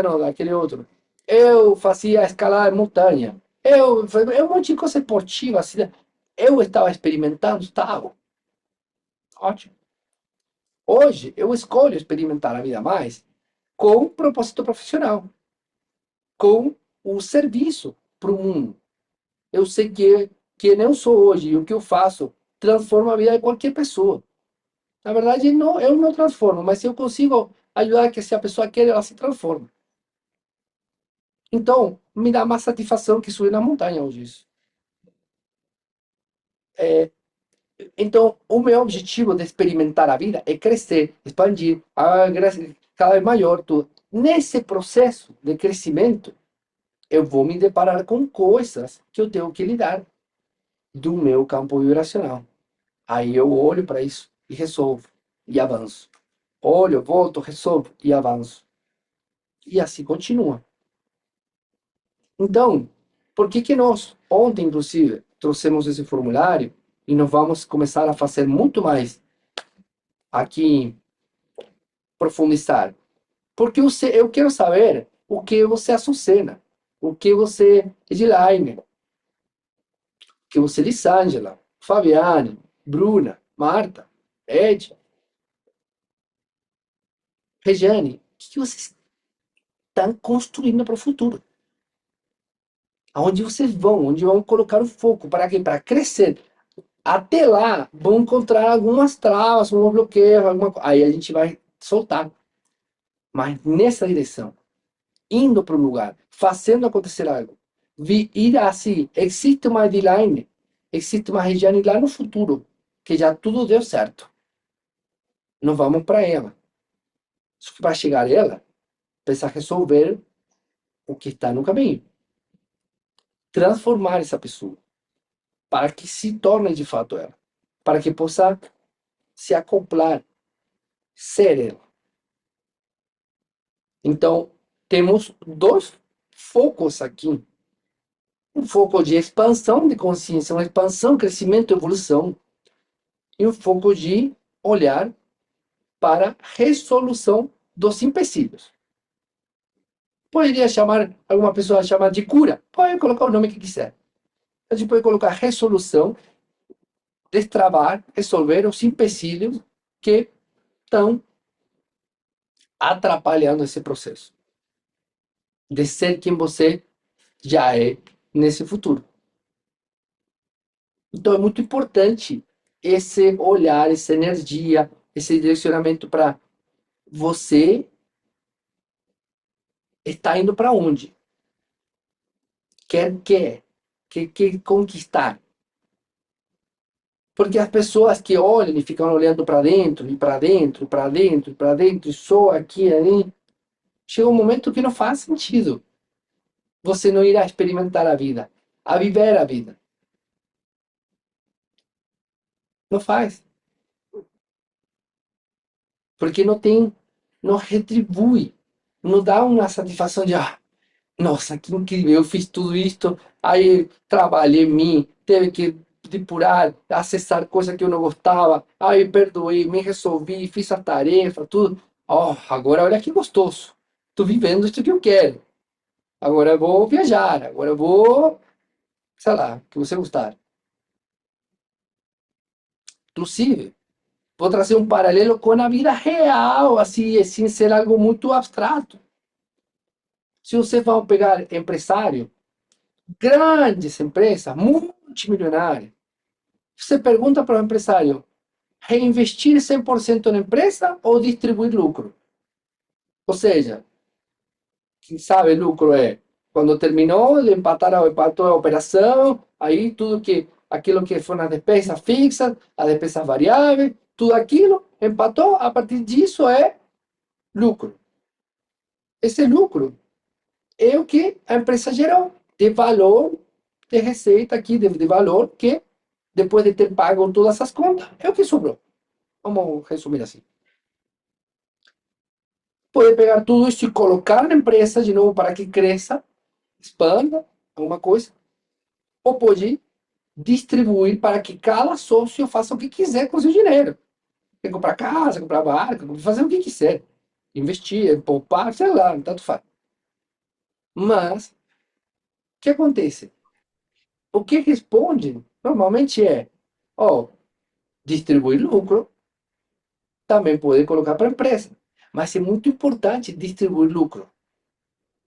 não, daquele outro. Eu fazia escalada de montanha. Eu um monte de coisa esportiva, assim, eu estava experimentando, estava ótimo. Hoje, eu escolho experimentar a vida mais com propósito profissional, com o serviço para o mundo. Eu sei que quem eu sou hoje e o que eu faço transforma a vida de qualquer pessoa. Na verdade, não, eu não transformo, mas se eu consigo ajudar que se a pessoa quer, ela se transforma. Então, me dá mais satisfação que subir na montanha hoje isso. Então, o meu objetivo de experimentar a vida é crescer, expandir, cada vez maior, tudo. Nesse processo de crescimento, eu vou me deparar com coisas que eu tenho que lidar do meu campo vibracional. Aí eu olho para isso e resolvo, e avanço. Olho, volto, resolvo e avanço. E assim continua. Então, por que que nós, ontem inclusive, trouxemos esse formulário e nós vamos começar a fazer muito mais aqui, profundizar? Porque eu quero saber o que você é Açucena, o que você é Elaine, o que você é Lisângela, Fabiane, Bruna, Marta, Ed, Regiane, o que vocês estão construindo para o futuro? Aonde vocês vão? Onde vão colocar o foco? Para quê? Para crescer. Até lá, vão encontrar algumas travas, alguns bloqueios, aí a gente vai soltar. Mas nessa direção, indo para o lugar, fazendo acontecer algo, ir assim, existe uma deadline, existe uma região lá no futuro, que já tudo deu certo. Não vamos para ela. Só que para chegar a ela, precisa resolver o que está no caminho. Transformar essa pessoa, para que se torne de fato ela. Para que possa se acoplar, ser ela. Então, temos dois focos aqui. Um foco de expansão de consciência, uma expansão, crescimento, evolução. E um foco de olhar para resolução dos empecilhos. Poderia chamar, alguma pessoa chamar de cura, pode colocar o nome que quiser. A gente pode colocar resolução, destravar, resolver os empecilhos que estão atrapalhando esse processo de ser quem você já é nesse futuro. Então é muito importante esse olhar, essa energia, esse direcionamento para você está indo para onde? Quer conquistar. Porque as pessoas que olham e ficam olhando para dentro, e para dentro, para dentro, para dentro, e só aqui e ali, chega um momento que não faz sentido. Você não irá experimentar a vida, a viver a vida. Não faz. Porque não tem, não retribui, não dá uma satisfação de, nossa, que incrível, eu fiz tudo isto, aí trabalhei em mim, teve que depurar, acessar coisa que eu não gostava, aí perdoei, me resolvi, fiz a tarefa, tudo. Oh, agora olha que gostoso, estou vivendo isso que eu quero. Agora eu vou viajar, agora eu vou, sei lá, o que você gostar. Inclusive, vou trazer um paralelo com a vida real, assim, sem ser algo muito abstrato. Se você vai pegar empresário, grandes empresas, multimilionárias, você pergunta para o empresário, reinvestir 100% na empresa ou distribuir lucro? Ou seja, quem sabe lucro é quando terminou, ele empatou a operação, aí tudo que, aquilo que foram as despesas fixas, as despesas variáveis, tudo aquilo, empatou, a partir disso é lucro. Esse lucro é o que a empresa gerou de valor, de receita aqui, de valor que, depois de ter pago todas as contas, é o que sobrou. Vamos resumir assim. Pode pegar tudo isso e colocar na empresa de novo para que cresça, expanda alguma coisa, ou pode distribuir para que cada sócio faça o que quiser com o seu dinheiro. Quer comprar casa, comprar barco, fazer o que quiser. Investir, poupar, sei lá, tanto faz. Mas, o que acontece? O que responde normalmente é, ó, distribuir lucro, também pode colocar para a empresa. Mas é muito importante distribuir lucro.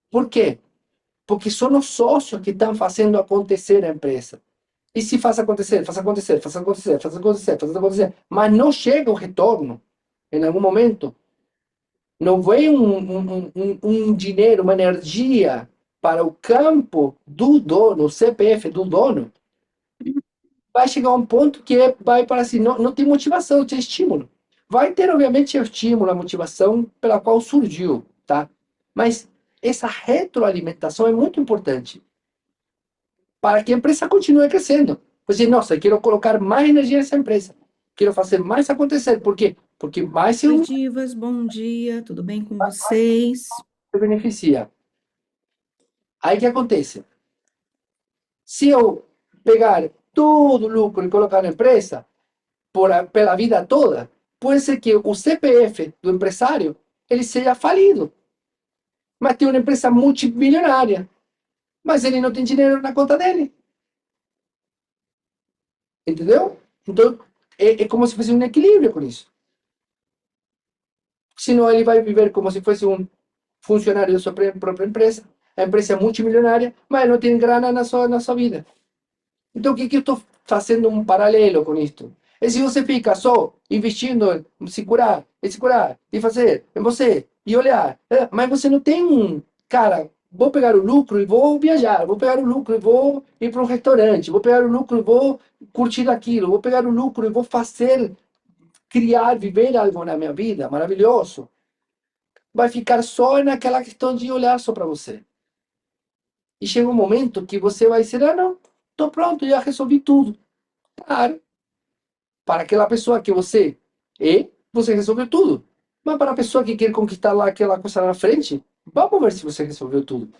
Por quê? Porque são os sócios que estão fazendo acontecer a empresa. E se faz acontecer, faz acontecer, faz acontecer, faz acontecer, faz acontecer, mas não chega o retorno em algum momento, não vem um dinheiro, uma energia para o campo do dono, o CPF do dono, vai chegar um ponto que vai para assim, não tem motivação, não tem estímulo. Vai ter, obviamente, o estímulo, a motivação pela qual surgiu, tá? Mas essa retroalimentação é muito importante para que a empresa continue crescendo. Você, nossa, quero colocar mais energia nessa empresa. Quero fazer mais acontecer. Por quê? Porque mais Oi, eu divas, bom dia, tudo bem com vocês? me beneficia. Aí o que acontece? Se eu pegar todo o lucro e colocar na empresa, pela vida toda, pode ser que o CPF do empresário ele seja falido, mas tem uma empresa multimilionária, mas ele não tem dinheiro na conta dele, entendeu? Então é como se fosse um equilíbrio com isso. Senão ele vai viver como se fosse um funcionário da sua própria empresa, a empresa é multimilionária, mas não tem grana na sua vida. Então, o que, que eu estou fazendo um paralelo com isto? É se você fica só investindo em se curar, e fazer em você, e olhar, mas você não tem um, cara, vou pegar o lucro e vou viajar, vou pegar o lucro e vou ir para um restaurante, vou pegar o lucro e vou curtir aquilo, vou pegar o lucro e vou fazer, criar, viver algo na minha vida, maravilhoso. Vai ficar só naquela questão de olhar só para você. E chega um momento que você vai dizer, ah, não, estou pronto, já resolvi tudo. Claro, para aquela pessoa que você é, você resolveu tudo. Mas para a pessoa que quer conquistar lá aquela coisa lá na frente, vamos ver se você resolveu tudo.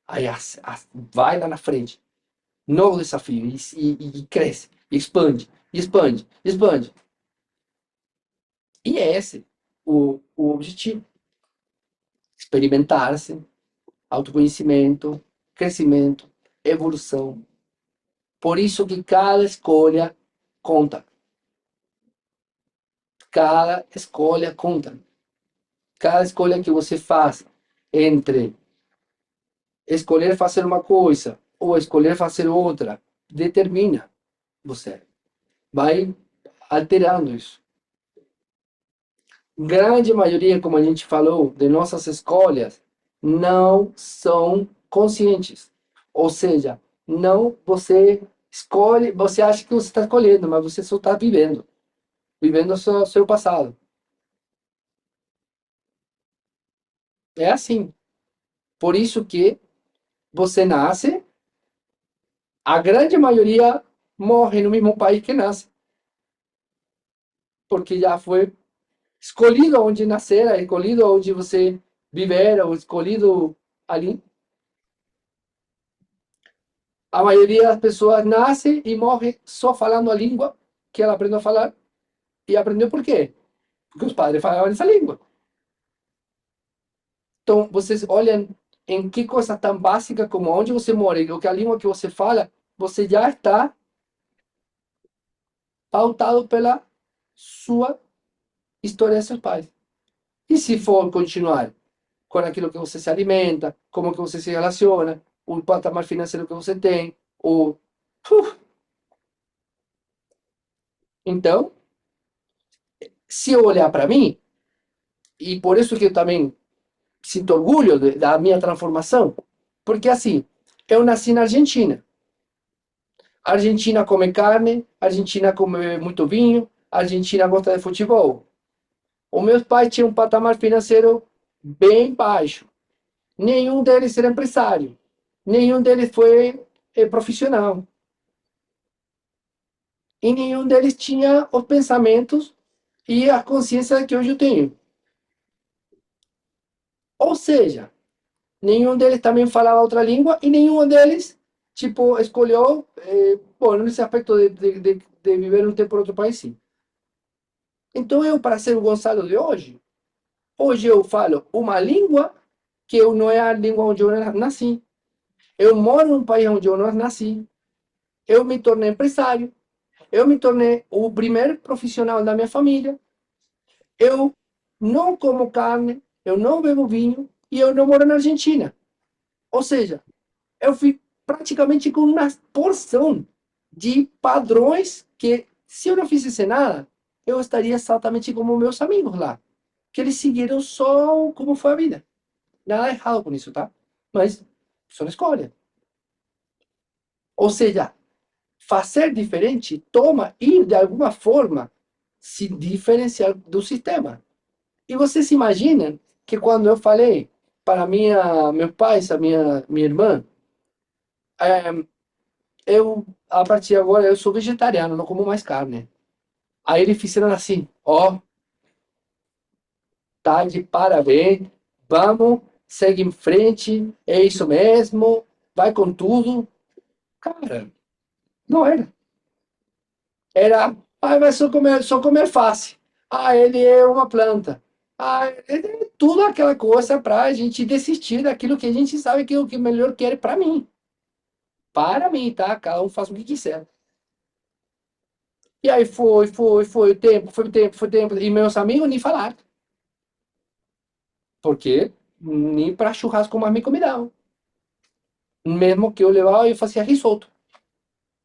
Aí vai lá na frente. Novo desafio. E cresce. E expande. E expande. E expande. E é esse o objetivo. Experimentar-se, autoconhecimento, crescimento, evolução. Por isso que cada escolha conta. Cada escolha conta. Cada escolha que você faz entre escolher fazer uma coisa ou escolher fazer outra determina você. Vai alterando isso. Grande maioria, como a gente falou, de nossas escolhas não são conscientes. Ou seja, não você escolhe, você acha que você está escolhendo, mas você só está vivendo, vivendo o seu passado. É assim. Por isso que você nasce, a grande maioria morre no mesmo país que nasce, porque já foi escolhido onde nascer, escolhido onde você viver, ou escolhido ali. A maioria das pessoas nasce e morre só falando a língua que ela aprendeu a falar. E aprendeu por quê? Porque os padres falavam essa língua. Então, vocês olham em que coisa tão básica como onde você mora e que a língua que você fala, você já está pautado pela sua história de seus pais. E se for continuar com aquilo que você se alimenta, como que você se relaciona, o patamar financeiro que você tem, o... Então, se eu olhar para mim, e por isso que eu também sinto orgulho da minha transformação, porque assim, eu nasci na Argentina. A Argentina come carne, a Argentina come muito vinho, a Argentina gosta de futebol. Os meus pais tinham um patamar financeiro bem baixo. Nenhum deles era empresário. Nenhum deles foi profissional. E nenhum deles tinha os pensamentos e a consciência que hoje eu tenho. Ou seja, nenhum deles também falava outra língua e nenhum deles, tipo, escolheu, bom, nesse aspecto de viver um tempo em outro país, sim. Então eu, para ser o Gonçalo de hoje eu falo uma língua que eu não é a língua onde eu nasci. Eu moro num país onde eu não nasci. Eu me tornei empresário. Eu me tornei o primeiro profissional da minha família. Eu não como carne, eu não bebo vinho e eu não moro na Argentina. Ou seja, eu fui praticamente com uma porção de padrões que, se eu não fizesse nada, eu estaria exatamente como meus amigos lá, que eles seguiram só como foi a vida. Nada errado com isso, tá? Mas são escolhas. Ou seja, fazer diferente toma ir de alguma forma se diferenciar do sistema. E você se imagina que quando eu falei para meu pai, a minha irmã, eu, a partir de agora, eu sou vegetariano, não como mais carne. Aí eles fizeram assim, ó, oh, tá de parabéns, vamos, segue em frente, é isso mesmo, vai com tudo. Cara, não era. Era, ah, vai só comer face. Ah, ele é uma planta. Ah, é tudo aquela coisa para a gente desistir daquilo que a gente sabe que é o que melhor quer para mim. Para mim, tá? Cada um faz o que quiser. E aí foi o tempo, foi o tempo, foi o tempo. E meus amigos nem falaram. Porque nem para churrasco mais me convidavam. Mesmo que eu levava, eu fazia risoto.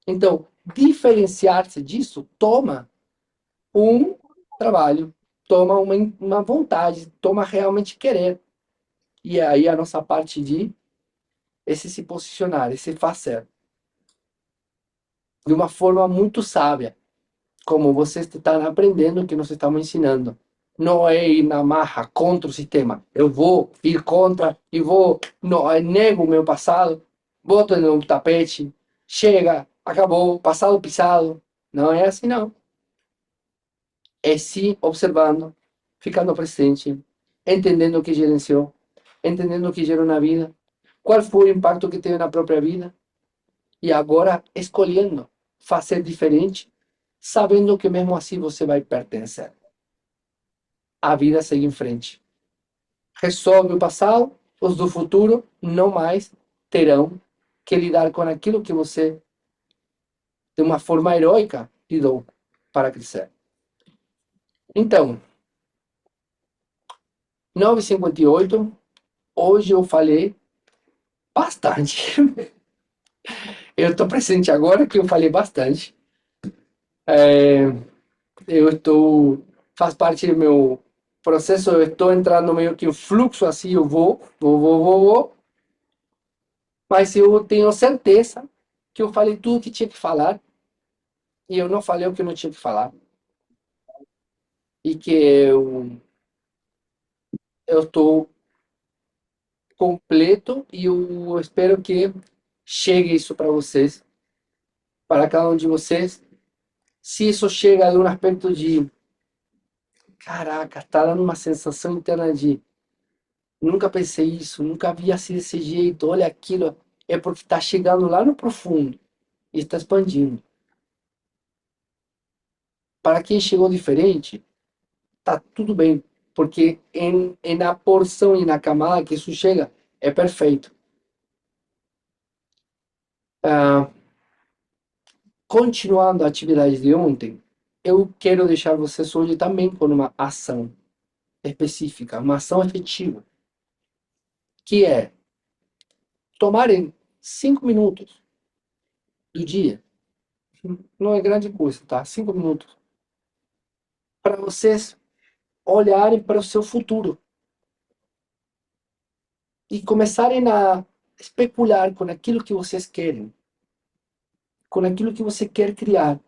Então, diferenciar-se disso toma um trabalho, toma uma vontade, toma realmente querer. E aí a nossa parte de esse se posicionar, esse fazer, de uma forma muito sábia, como você está aprendendo o que nós estamos ensinando. Não é ir na marra contra o sistema. Eu vou ir contra e vou, não, nego o meu passado, boto no tapete, chega, acabou, passado pisado. Não é assim, não. É sim observando, ficando presente, entendendo o que gerenciou, entendendo o que gerou na vida, qual foi o impacto que teve na própria vida, e agora escolhendo fazer diferente, sabendo que mesmo assim você vai pertencer. A vida segue em frente. Resolve o passado, os do futuro não mais terão que lidar com aquilo que você, de uma forma heróica, lidou para crescer. Então, 9h58, hoje eu falei bastante. Eu estou presente agora que eu falei bastante. É, eu estou, faz parte do meu processo, eu estou entrando meio que um fluxo assim, eu vou, mas eu tenho certeza que eu falei tudo que tinha que falar e eu não falei o que não tinha que falar e que eu estou completo e eu espero que chegue isso para vocês, para cada um de vocês. Se isso chega de um aspecto de caraca, tá dando uma sensação interna de nunca pensei isso, nunca vi assim desse jeito, olha aquilo, é porque está chegando lá no profundo e está expandindo. Para quem chegou diferente, tá tudo bem, porque na porção e na camada que isso chega, é perfeito. Ah, continuando a atividade de ontem, eu quero deixar vocês hoje também com uma ação específica, uma ação efetiva, que é tomarem 5 minutos do dia. Não é grande coisa, tá? 5 minutos para vocês olharem para o seu futuro e começarem a especular com aquilo que vocês querem, com aquilo que você quer criar,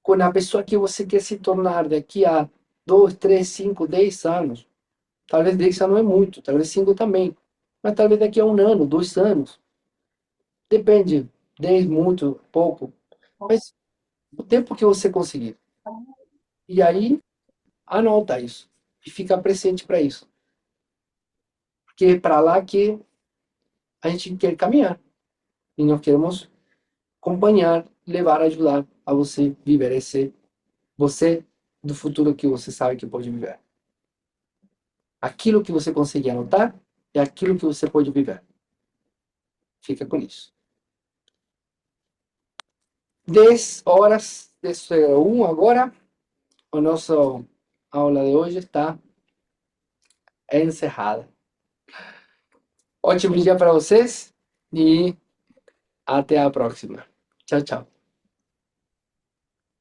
com a pessoa que você quer se tornar daqui a 2, 3, 5, 10 anos. Talvez 10 anos não é muito, talvez 5 também, mas talvez daqui a 1 ano, 2 anos. Depende, 10 muito, pouco, mas o tempo que você conseguir. E aí, anota isso e fica presente para isso, porque é para lá que a gente quer caminhar e nós queremos acompanhar, levar, ajudar a você viver esse você do futuro que você sabe que pode viver. Aquilo que você conseguir anotar é aquilo que você pode viver. Fica com isso. 10 horas, 10:01 agora. A nossa aula de hoje está encerrada. Ótimo dia para vocês e até a próxima. Tchau, tchau.